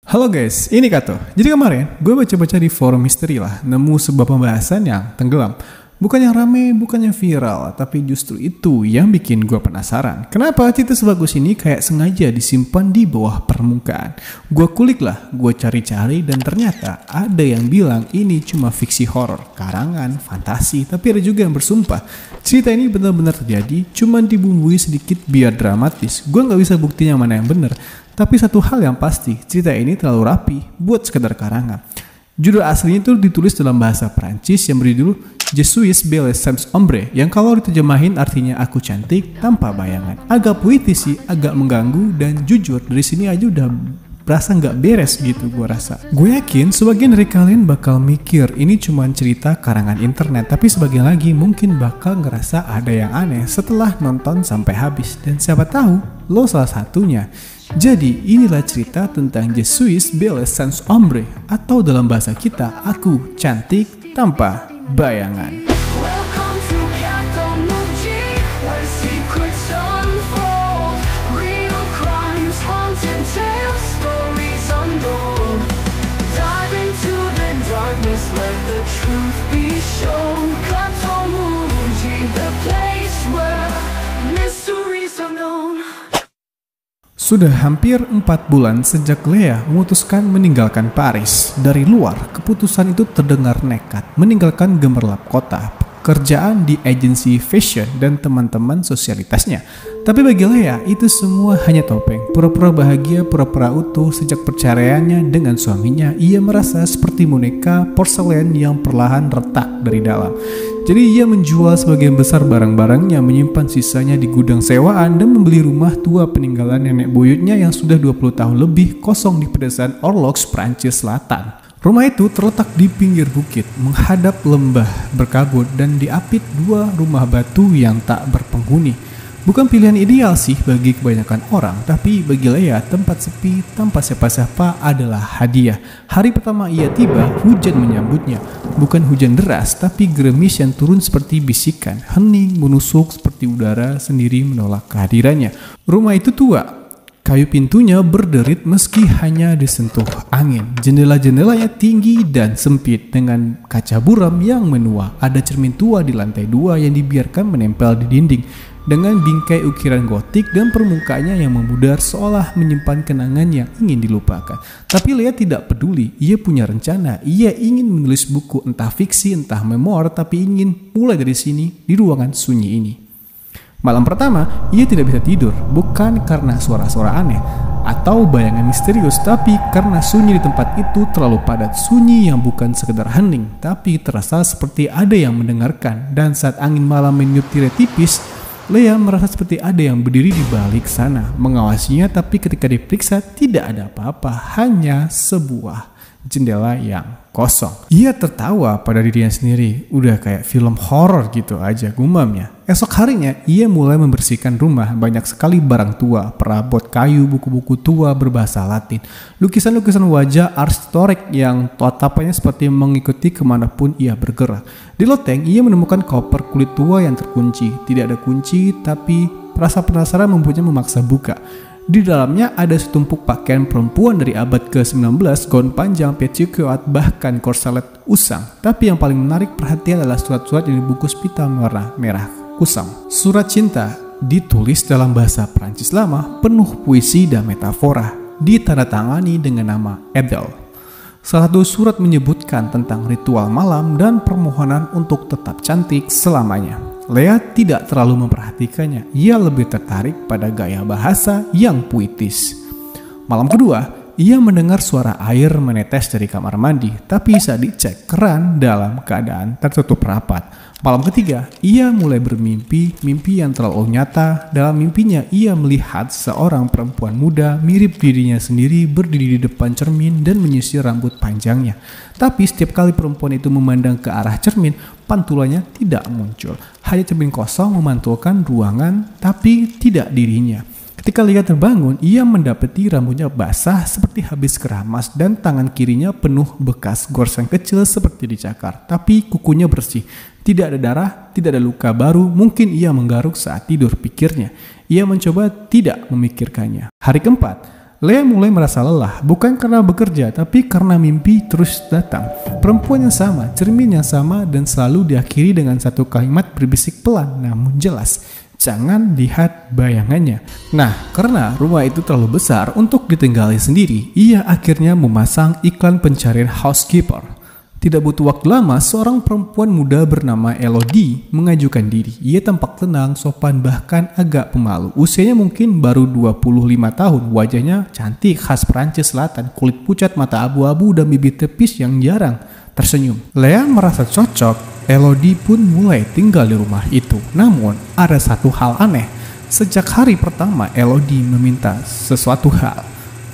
Halo guys, ini Kato. Jadi kemarin gue baca-baca di forum misteri lah, nemu sebuah pembahasan yang tenggelam. Bukan yang rame, bukan yang viral, tapi justru itu yang bikin gue penasaran. Kenapa cerita sebagus ini kayak sengaja disimpan di bawah permukaan? Gue kulik lah, gue cari-cari dan ternyata ada yang bilang ini cuma fiksi horor, karangan, fantasi, tapi ada juga yang bersumpah cerita ini benar-benar terjadi, cuma dibumbui sedikit biar dramatis. Gue nggak bisa buktinya mana yang benar. Tapi satu hal yang pasti, cerita ini terlalu rapi buat sekedar karangan. Judul aslinya itu ditulis dalam bahasa Prancis yang berjudul Je suis belle sans ombre, yang kalau diterjemahin artinya aku cantik tanpa bayangan. Agak puitis sih, agak mengganggu, dan jujur dari sini aja udah berasa nggak beres gitu gue rasa. Gue yakin sebagian dari kalian bakal mikir ini cuma cerita karangan internet, tapi sebagian lagi mungkin bakal ngerasa ada yang aneh setelah nonton sampai habis. Dan siapa tahu lo salah satunya. Jadi inilah cerita tentang Je suis belle sans ombre, atau dalam bahasa kita aku cantik tanpa bayangan. Sudah hampir 4 bulan sejak Lea memutuskan meninggalkan Paris. Dari luar, keputusan itu terdengar nekat, meninggalkan gemerlap kota, pekerjaan di agensi fashion, dan teman-teman sosialitasnya. Tapi bagi Lea, itu semua hanya topeng. Pura-pura bahagia, pura-pura utuh. Sejak perceraiannya dengan suaminya, ia merasa seperti boneka porselen yang perlahan retak dari dalam. Jadi ia menjual sebagian besar barang-barangnya, menyimpan sisanya di gudang sewaan, dan membeli rumah tua peninggalan nenek buyutnya yang sudah 20 tahun lebih kosong di pedesaan Orlox, Prancis Selatan. Rumah itu terletak di pinggir bukit, menghadap lembah berkabut, dan diapit 2 rumah batu yang tak berpenghuni. Bukan pilihan ideal sih bagi kebanyakan orang, tapi bagi Lea tempat sepi tanpa siapa-siapa adalah hadiah. Hari pertama ia tiba, hujan menyambutnya. Bukan hujan deras, tapi gerimis yang turun seperti bisikan, hening menusuk seperti udara sendiri menolak kehadirannya. Rumah itu tua. Kayu pintunya berderit meski hanya disentuh angin. Jendela-jendelanya tinggi dan sempit dengan kaca buram yang menua. Ada cermin tua di lantai 2 yang dibiarkan menempel di dinding dengan bingkai ukiran gotik dan permukaannya yang memudar seolah menyimpan kenangan yang ingin dilupakan. Tapi Lea tidak peduli, ia punya rencana. Ia ingin menulis buku, entah fiksi, entah memoir, tapi ingin mulai dari sini di ruangan sunyi ini. Malam pertama, ia tidak bisa tidur, bukan karena suara-suara aneh atau bayangan misterius, tapi karena sunyi di tempat itu terlalu padat. Sunyi yang bukan sekedar hening, tapi terasa seperti ada yang mendengarkan. Dan saat angin malam meniup tirai tipis, Lea merasa seperti ada yang berdiri di balik sana, mengawasinya, tapi ketika diperiksa tidak ada apa-apa, hanya sebuah jendela yang kosong. Ia tertawa pada dirinya sendiri, udah kayak film horor gitu aja gumamnya. Esok harinya ia mulai membersihkan rumah, banyak sekali barang tua, perabot kayu, buku-buku tua berbahasa Latin, lukisan-lukisan wajah arsitekturik yang tatapannya seperti mengikuti kemanapun ia bergerak. Di loteng ia menemukan koper kulit tua yang terkunci, tidak ada kunci, tapi rasa penasaran membuatnya memaksa buka. Di dalamnya ada setumpuk pakaian perempuan dari abad ke-19, gaun panjang, petticoat, bahkan korselet usang. Tapi yang paling menarik perhatian adalah surat-surat yang dibungkus pita warna merah kusam. Surat cinta ditulis dalam bahasa Prancis lama, penuh puisi dan metafora, ditandatangani dengan nama Adele. Salah satu surat menyebutkan tentang ritual malam dan permohonan untuk tetap cantik selamanya. Lea tidak terlalu memperhatikannya, ia lebih tertarik pada gaya bahasa yang puitis. Malam kedua, ia mendengar suara air menetes dari kamar mandi, tapi saat dicek keran dalam keadaan tertutup rapat. Malam ketiga, ia mulai bermimpi, mimpi yang terlalu nyata. Dalam mimpinya, ia melihat seorang perempuan muda mirip dirinya sendiri berdiri di depan cermin dan menyisir rambut panjangnya. Tapi setiap kali perempuan itu memandang ke arah cermin, pantulannya tidak muncul. Hanya cermin kosong memantulkan ruangan, tapi tidak dirinya. Ketika Lea terbangun, ia mendapati rambutnya basah seperti habis keramas dan tangan kirinya penuh bekas goresan kecil seperti dicakar. Tapi kukunya bersih, tidak ada darah, tidak ada luka baru. Mungkin ia menggaruk saat tidur, pikirnya. Ia mencoba tidak memikirkannya. Hari keempat, Lea mulai merasa lelah, bukan karena bekerja, tapi karena mimpi terus datang. Perempuan yang sama, cermin yang sama, dan selalu diakhiri dengan satu kalimat berbisik pelan namun jelas. Jangan lihat bayangannya. Nah, karena rumah itu terlalu besar untuk ditinggali sendiri, ia akhirnya memasang iklan pencarian housekeeper. Tidak butuh waktu lama, seorang perempuan muda bernama Elodie mengajukan diri. Ia tampak tenang, sopan, bahkan agak pemalu. Usianya mungkin baru 25 tahun. Wajahnya cantik, khas Prancis Selatan, kulit pucat, mata abu-abu, dan bibir tepis yang jarang tersenyum. Lea merasa cocok. Elodie pun mulai tinggal di rumah itu. Namun, ada satu hal aneh. Sejak hari pertama, Elodie meminta sesuatu hal.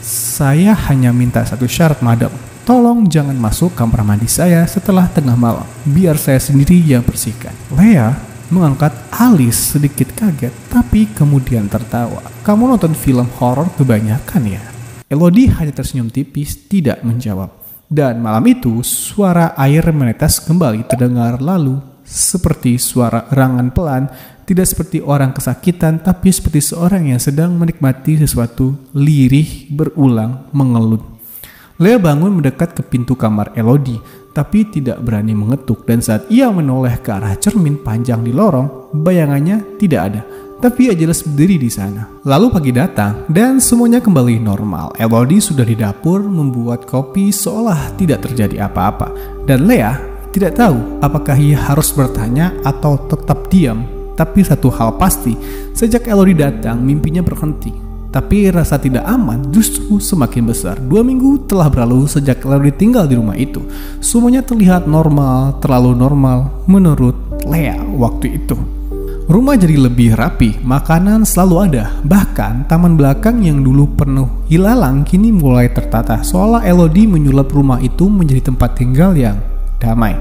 Saya hanya minta satu syarat, madam. Tolong jangan masuk kamar mandi saya setelah tengah malam. Biar saya sendiri yang bersihkan. Lea mengangkat alis sedikit kaget, tapi kemudian tertawa. Kamu nonton film horor kebanyakan ya? Elodie hanya tersenyum tipis, tidak menjawab. Dan malam itu, suara air menetes kembali terdengar, lalu seperti suara erangan pelan, tidak seperti orang kesakitan, tapi seperti seorang yang sedang menikmati sesuatu lirih berulang mengelut. Lea bangun mendekat ke pintu kamar Elodie, tapi tidak berani mengetuk, dan saat ia menoleh ke arah cermin panjang di lorong, bayangannya tidak ada, tapi ia jelas berdiri di sana. Lalu pagi datang, dan semuanya kembali normal. Elodie sudah di dapur membuat kopi seolah tidak terjadi apa-apa, dan Lea tidak tahu apakah ia harus bertanya atau tetap diam. Tapi satu hal pasti, sejak Elodie datang, mimpinya berhenti. Tapi rasa tidak aman justru semakin besar. 2 minggu telah berlalu sejak Elodie tinggal di rumah itu. Semuanya terlihat normal, terlalu normal menurut Lea waktu itu. Rumah jadi lebih rapi, makanan selalu ada. Bahkan taman belakang yang dulu penuh ilalang kini mulai tertata. Seolah Elodie menyulap rumah itu menjadi tempat tinggal yang damai.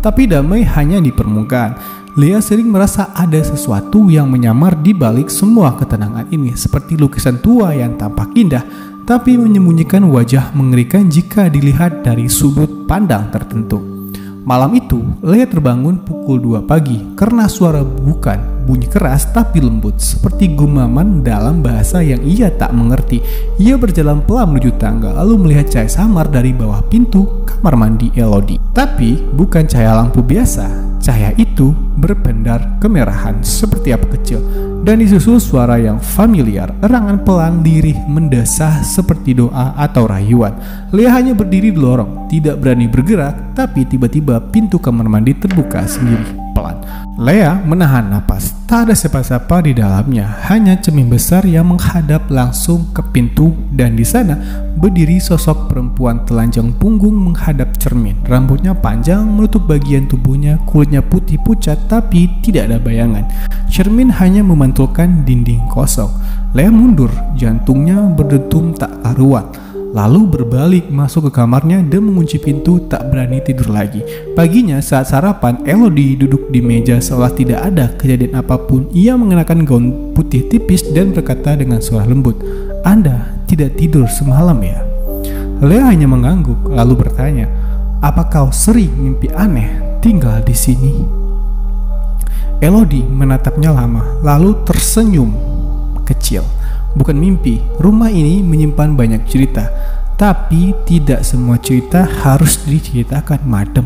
Tapi damai hanya di permukaan. Lea sering merasa ada sesuatu yang menyamar di balik semua ketenangan ini, seperti lukisan tua yang tampak indah, tapi menyembunyikan wajah mengerikan jika dilihat dari sudut pandang tertentu. Malam itu, Lea terbangun pukul 2 pagi karena suara bukan bunyi keras tapi lembut, seperti gumaman dalam bahasa yang ia tak mengerti. Ia berjalan pelan menuju tangga, lalu melihat cahaya samar dari bawah pintu kamar mandi Elodie. Tapi bukan cahaya lampu biasa. Cahaya itu berpendar kemerahan seperti api kecil, dan disusul suara yang familiar, erangan pelan lirih mendesah seperti doa atau rayuan. Lea hanya berdiri di lorong, tidak berani bergerak, tapi tiba-tiba pintu kamar mandi terbuka sendiri pelan. Lea menahan napas. Tak ada siapa-siapa di dalamnya, hanya cermin besar yang menghadap langsung ke pintu, dan di sana berdiri sosok perempuan telanjang punggung menghadap cermin. Rambutnya panjang menutup bagian tubuhnya, kulitnya putih pucat tapi tidak ada bayangan. Cermin hanya memantulkan dinding kosong. Lea mundur, jantungnya berdetum tak karuan. Lalu berbalik masuk ke kamarnya dan mengunci pintu, tak berani tidur lagi. Paginya saat sarapan, Elodie duduk di meja seolah tidak ada kejadian apapun. Ia mengenakan gaun putih tipis dan berkata dengan suara lembut, "Anda tidak tidur semalam ya?" Lea hanya mengangguk lalu bertanya, "Apa kau sering mimpi aneh tinggal di sini?" Elodie menatapnya lama lalu tersenyum kecil. Bukan mimpi, rumah ini menyimpan banyak cerita, tapi tidak semua cerita harus diceritakan, madam,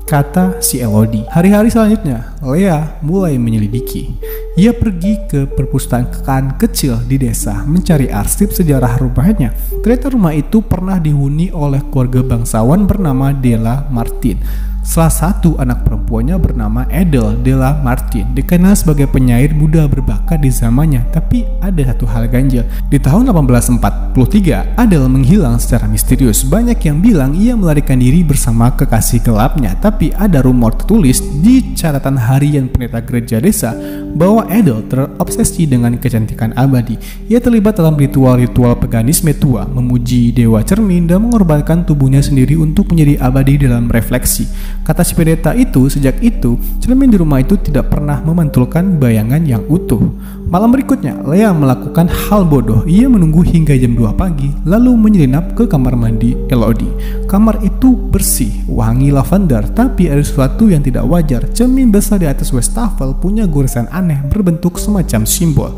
kata si Elodie. Hari-hari selanjutnya, Lea mulai menyelidiki. Ia pergi ke perpustakaan kecil di desa mencari arsip sejarah rumahnya. Ternyata rumah itu pernah dihuni oleh keluarga bangsawan bernama Della Martin. Salah satu anak perempuannya bernama Adele Della Martin, dikenal sebagai penyair muda berbakat di zamannya. Tapi ada satu hal ganjil. Di tahun 1843, Adele menghilang secara misterius. Banyak yang bilang ia melarikan diri bersama kekasih gelapnya. Tapi ada rumor tertulis di catatan harian pendeta gereja desa bahwa Adele terobsesi dengan kecantikan abadi. Ia terlibat dalam ritual-ritual paganisme tua, memuji dewa cermin dan mengorbankan tubuhnya sendiri untuk menjadi abadi dalam refleksi. Kata si pendeta itu, sejak itu, cermin di rumah itu tidak pernah memantulkan bayangan yang utuh. Malam berikutnya, Lea melakukan hal bodoh. Ia menunggu hingga jam 2 pagi, lalu menyelinap ke kamar mandi Elodie. Kamar itu bersih, wangi lavender, tapi ada sesuatu yang tidak wajar. Cermin besar di atas wastafel punya goresan aneh berbentuk semacam simbol.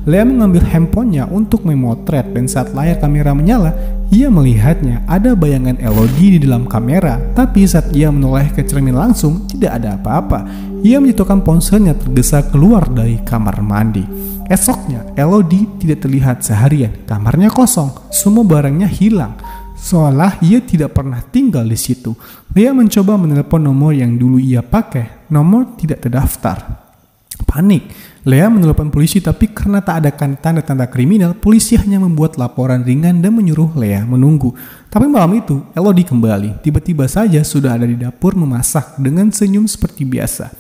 Lea mengambil handphonenya untuk memotret, dan saat layar kamera menyala, ia melihatnya ada bayangan Elodie di dalam kamera. Tapi saat ia menoleh ke cermin langsung, tidak ada apa-apa. Ia menjatuhkan ponselnya tergesa keluar dari kamar mandi. Esoknya, Elodie tidak terlihat seharian. Kamarnya kosong, semua barangnya hilang, seolah ia tidak pernah tinggal di situ. Lea mencoba menelepon nomor yang dulu ia pakai. Nomor tidak terdaftar. Panik, Lea menelepon polisi, tapi karena tak ada tanda-tanda kriminal, polisi hanya membuat laporan ringan dan menyuruh Lea menunggu. Tapi malam itu, Elodie kembali. Tiba-tiba saja sudah ada di dapur memasak dengan senyum seperti biasa.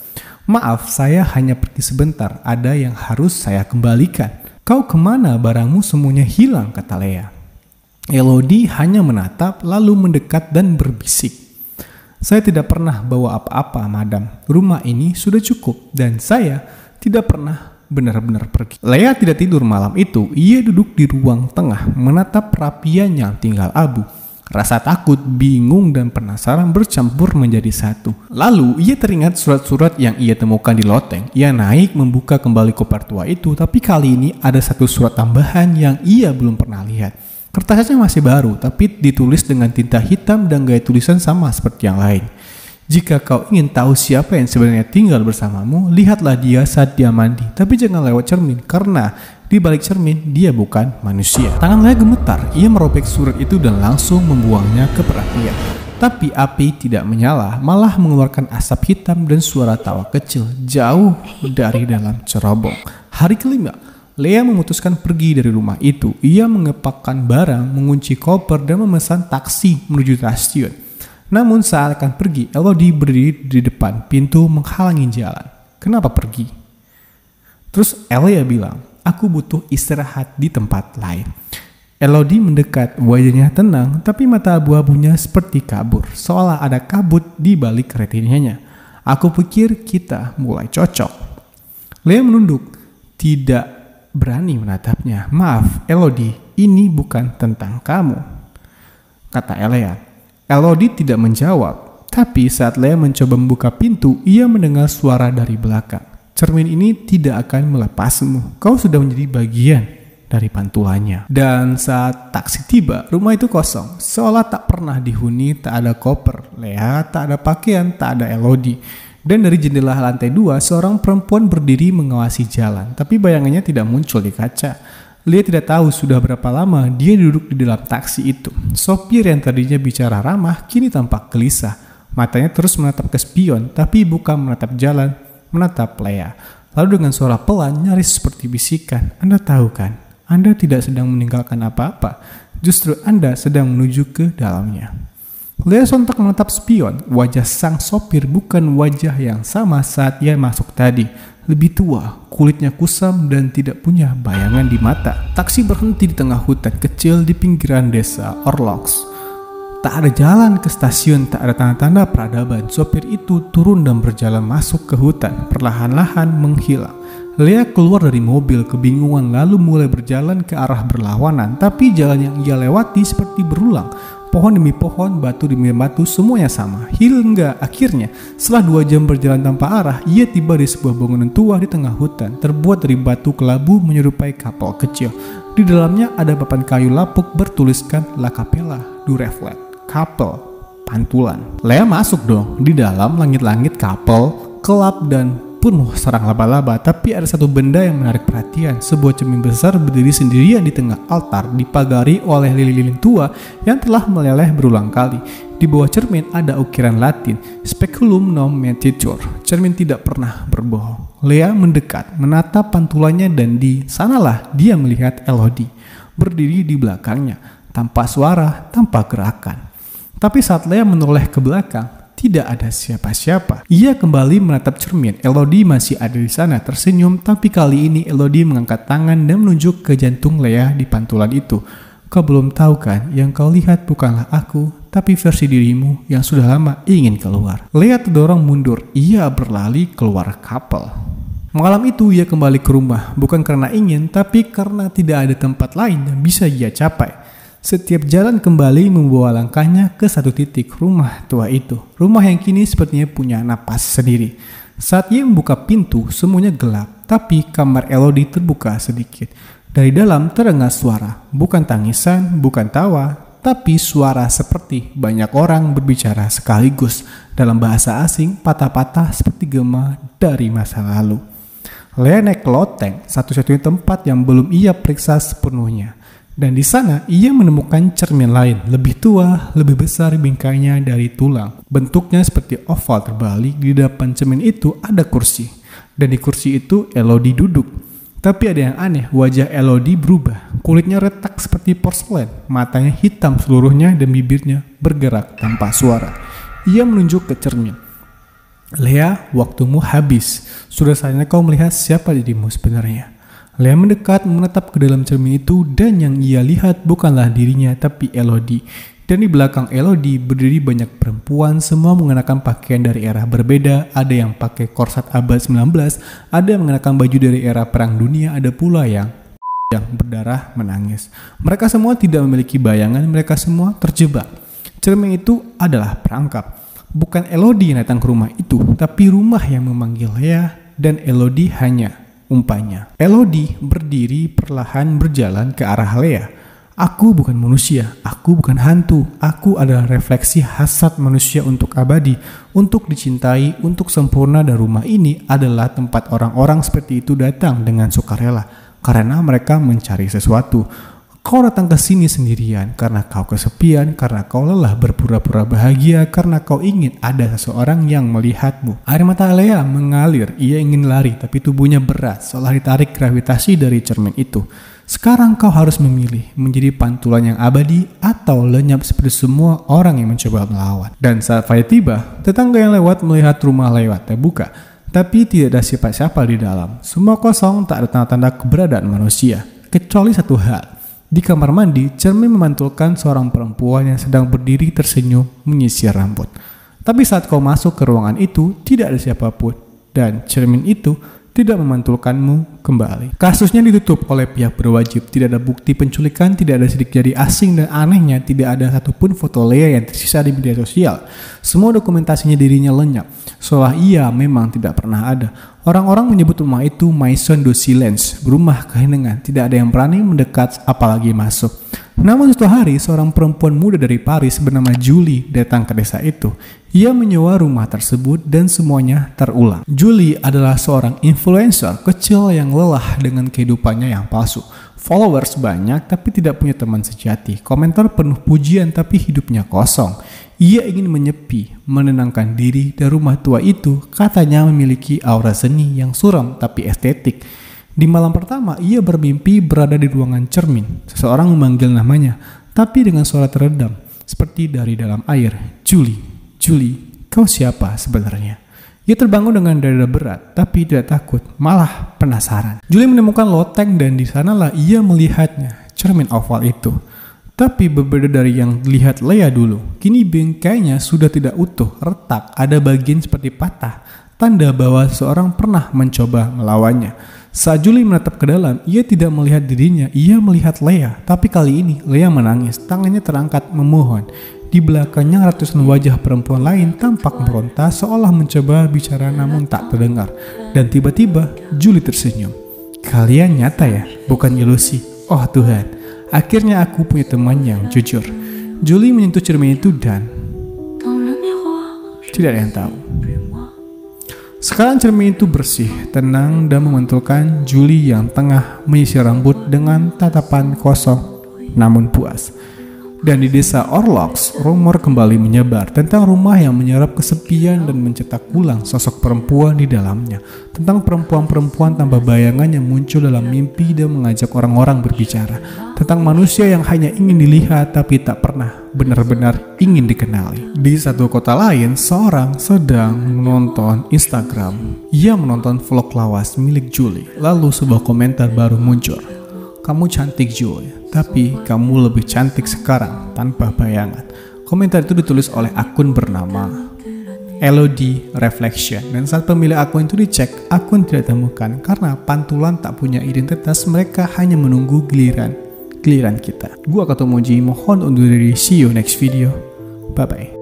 "Maaf, saya hanya pergi sebentar. Ada yang harus saya kembalikan." "Kau kemana? Barangmu semuanya hilang," kata Lea. Elodie hanya menatap, lalu mendekat dan berbisik. "Saya tidak pernah bawa apa-apa, madam. Rumah ini sudah cukup, dan saya tidak pernah benar-benar pergi." Lea tidak tidur malam itu. Ia duduk di ruang tengah, menatap perapian yang tinggal abu. Rasa takut, bingung, dan penasaran bercampur menjadi satu. Lalu ia teringat surat-surat yang ia temukan di loteng. Ia naik membuka kembali koper tua itu, tapi kali ini ada satu surat tambahan yang ia belum pernah lihat. Kertasnya masih baru, tapi ditulis dengan tinta hitam dan gaya tulisan sama seperti yang lain. "Jika kau ingin tahu siapa yang sebenarnya tinggal bersamamu, lihatlah dia saat dia mandi. Tapi jangan lewat cermin, karena di balik cermin dia bukan manusia." Tangan Lea gemetar. Ia merobek surat itu dan langsung membuangnya ke perapian. Tapi api tidak menyala, malah mengeluarkan asap hitam dan suara tawa kecil jauh dari dalam cerobong. Hari kelima, Lea memutuskan pergi dari rumah itu. Ia mengepakkan barang, mengunci koper, dan memesan taksi menuju stasiun. Namun saat akan pergi, Elodie berdiri di depan pintu menghalangi jalan. "Kenapa pergi?" Terus Lea bilang, "Aku butuh istirahat di tempat lain." Elodie mendekat, wajahnya tenang, tapi mata abu-abunya seperti kabur, seolah ada kabut di balik retinanya. "Aku pikir kita mulai cocok." Lea menunduk, tidak berani menatapnya. "Maaf, Elodie, ini bukan tentang kamu," kata Lea. Elodie tidak menjawab, tapi saat Lea mencoba membuka pintu, ia mendengar suara dari belakang. "Cermin ini tidak akan melepasmu. Kau sudah menjadi bagian dari pantulannya." Dan saat taksi tiba, rumah itu kosong, seolah tak pernah dihuni. Tak ada koper Lea, tak ada pakaian, tak ada Elodie. Dan dari jendela lantai 2, seorang perempuan berdiri mengawasi jalan, tapi bayangannya tidak muncul di kaca. Lea tidak tahu sudah berapa lama dia duduk di dalam taksi itu. Sopir yang tadinya bicara ramah kini tampak gelisah. Matanya terus menatap ke spion, tapi bukan menatap jalan, menatap Lea. Lalu dengan suara pelan, nyaris seperti bisikan, "Anda tahu kan, Anda tidak sedang meninggalkan apa-apa. Justru Anda sedang menuju ke dalamnya." Lea sontak menatap spion. Wajah sang sopir bukan wajah yang sama saat ia masuk tadi. Lebih tua, kulitnya kusam, dan tidak punya bayangan di mata. Taksi berhenti di tengah hutan kecil di pinggiran desa Orlox. Tak ada jalan ke stasiun, tak ada tanda-tanda peradaban. Sopir itu turun dan berjalan masuk ke hutan, perlahan-lahan menghilang. Lea keluar dari mobil kebingungan, lalu mulai berjalan ke arah berlawanan. Tapi jalan yang ia lewati seperti berulang. Pohon demi pohon, batu demi batu, semuanya sama. Hingga akhirnya, setelah 2 jam berjalan tanpa arah, ia tiba di sebuah bangunan tua di tengah hutan, terbuat dari batu kelabu menyerupai kapal kecil. Di dalamnya ada papan kayu lapuk bertuliskan La Capella du Reflet, kapal pantulan. Lea masuk dong. Di dalam langit-langit kapal, gelap dan penuh sarang laba-laba, tapi ada satu benda yang menarik perhatian. Sebuah cermin besar berdiri sendirian di tengah altar, dipagari oleh lilin-lilin tua yang telah meleleh berulang kali. Di bawah cermin ada ukiran Latin, "Speculum non mentitur." Cermin tidak pernah berbohong. Lea mendekat, menatap pantulannya, dan di sanalah dia melihat Elodie berdiri di belakangnya, tanpa suara, tanpa gerakan. Tapi saat Lea menoleh ke belakang, tidak ada siapa-siapa. Ia kembali menatap cermin. Elodie masih ada di sana, tersenyum, tapi kali ini Elodie mengangkat tangan dan menunjuk ke jantung Lea di pantulan itu. "Kau belum tahu kan, yang kau lihat bukanlah aku, tapi versi dirimu yang sudah lama ingin keluar." Lea terdorong mundur. Ia berlari keluar kapal. Malam itu ia kembali ke rumah, bukan karena ingin, tapi karena tidak ada tempat lain yang bisa ia capai. Setiap jalan kembali membawa langkahnya ke satu titik, rumah tua itu. Rumah yang kini sepertinya punya napas sendiri. Saat ia membuka pintu, semuanya gelap, tapi kamar Elodie terbuka sedikit. Dari dalam terdengar suara, bukan tangisan, bukan tawa, tapi suara seperti banyak orang berbicara sekaligus dalam bahasa asing patah-patah seperti gema dari masa lalu. Lea naik ke loteng, satu-satunya tempat yang belum ia periksa sepenuhnya. Dan di sana ia menemukan cermin lain, lebih tua, lebih besar bingkainya dari tulang. Bentuknya seperti oval terbalik. Di depan cermin itu ada kursi. Dan di kursi itu Elodie duduk. Tapi ada yang aneh, wajah Elodie berubah. Kulitnya retak seperti porselen, matanya hitam seluruhnya dan bibirnya bergerak tanpa suara. Ia menunjuk ke cermin. Lea, waktumu habis. Sudah saatnya kau melihat siapa dirimu sebenarnya. Lea mendekat menatap ke dalam cermin itu dan yang ia lihat bukanlah dirinya tapi Elodie. Dan di belakang Elodie berdiri banyak perempuan, semua mengenakan pakaian dari era berbeda. Ada yang pakai korsat abad 19, ada yang mengenakan baju dari era perang dunia, ada pula yang berdarah menangis. Mereka semua tidak memiliki bayangan, mereka semua terjebak. Cermin itu adalah perangkap. Bukan Elodie yang datang ke rumah itu, tapi rumah yang memanggil Lea dan Elodie hanya umpannya. Elodie berdiri perlahan berjalan ke arah Lea. Aku bukan manusia, aku bukan hantu, aku adalah refleksi hasrat manusia untuk abadi, untuk dicintai, untuk sempurna, dan rumah ini adalah tempat orang-orang seperti itu datang dengan sukarela, karena mereka mencari sesuatu. Kau datang ke sini sendirian karena kau kesepian, karena kau lelah berpura-pura bahagia, karena kau ingin ada seseorang yang melihatmu. Air mata Lea mengalir, ia ingin lari tapi tubuhnya berat seolah ditarik gravitasi dari cermin itu. Sekarang kau harus memilih, menjadi pantulan yang abadi atau lenyap seperti semua orang yang mencoba melawan. Dan saat Faya tiba, tetangga yang lewat melihat rumah lewat terbuka, tapi tidak ada siapa-siapa di dalam. Semua kosong, tak ada tanda-tanda keberadaan manusia, kecuali satu hal. Di kamar mandi, cermin memantulkan seorang perempuan yang sedang berdiri tersenyum menyisir rambut. Tapi saat kau masuk ke ruangan itu, tidak ada siapapun. Dan cermin itu tidak memantulkanmu kembali. Kasusnya ditutup oleh pihak berwajib. Tidak ada bukti penculikan, tidak ada sidik jari asing, dan anehnya tidak ada satupun foto Lea yang tersisa di media sosial. Semua dokumentasinya dirinya lenyap, seolah ia memang tidak pernah ada. Orang-orang menyebut rumah itu Maison du Silence, rumah keheningan. Tidak ada yang berani mendekat apalagi masuk. Namun suatu hari seorang perempuan muda dari Paris bernama Julie datang ke desa itu. Ia menyewa rumah tersebut dan semuanya terulang. Julie adalah seorang influencer kecil yang lelah dengan kehidupannya yang palsu. Followers banyak tapi tidak punya teman sejati. Komentar penuh pujian tapi hidupnya kosong. Ia ingin menyepi, menenangkan diri, dan rumah tua itu katanya memiliki aura seni yang suram tapi estetik. Di malam pertama, ia bermimpi berada di ruangan cermin. Seseorang memanggil namanya, tapi dengan suara teredam, seperti dari dalam air. Julie, Julie, kau siapa sebenarnya? Ia terbangun dengan dada berat, tapi tidak takut, malah penasaran. Julie menemukan loteng dan di sanalah ia melihatnya, cermin oval itu. Tapi berbeda dari yang dilihat Lea dulu, kini bingkainya sudah tidak utuh, retak, ada bagian seperti patah, tanda bahwa seorang pernah mencoba melawannya. Saat Julie menatap ke dalam, ia tidak melihat dirinya, ia melihat Lea. Tapi kali ini Lea menangis, tangannya terangkat memohon. Di belakangnya ratusan wajah perempuan lain tampak meronta seolah mencoba bicara namun tak terdengar. Dan tiba-tiba Julie tersenyum. Kalian nyata ya, bukan ilusi. Oh Tuhan, akhirnya aku punya teman yang jujur. Julie menyentuh cermin itu dan tidak ada yang tahu. Sekarang cermin itu bersih, tenang, dan memantulkan Julie yang tengah menyisir rambut dengan tatapan kosong namun puas. Dan di desa Orlox, rumor kembali menyebar tentang rumah yang menyerap kesepian dan mencetak ulang sosok perempuan di dalamnya. Tentang perempuan-perempuan tanpa bayangan yang muncul dalam mimpi dan mengajak orang-orang berbicara. Tentang manusia yang hanya ingin dilihat tapi tak pernah benar-benar ingin dikenali. Di satu kota lain, seorang sedang menonton Instagram. Ia menonton vlog lawas milik Julie. Lalu sebuah komentar baru muncul. Kamu cantik Julie, tapi kamu lebih cantik sekarang tanpa bayangan. Komentar itu ditulis oleh akun bernama LOD Reflection. Dan saat pemilik akun itu dicek, akun tidak ditemukan karena pantulan tak punya identitas, mereka hanya menunggu giliran kita. Gua Katomoji mohon undur diri, see you next video. Bye bye.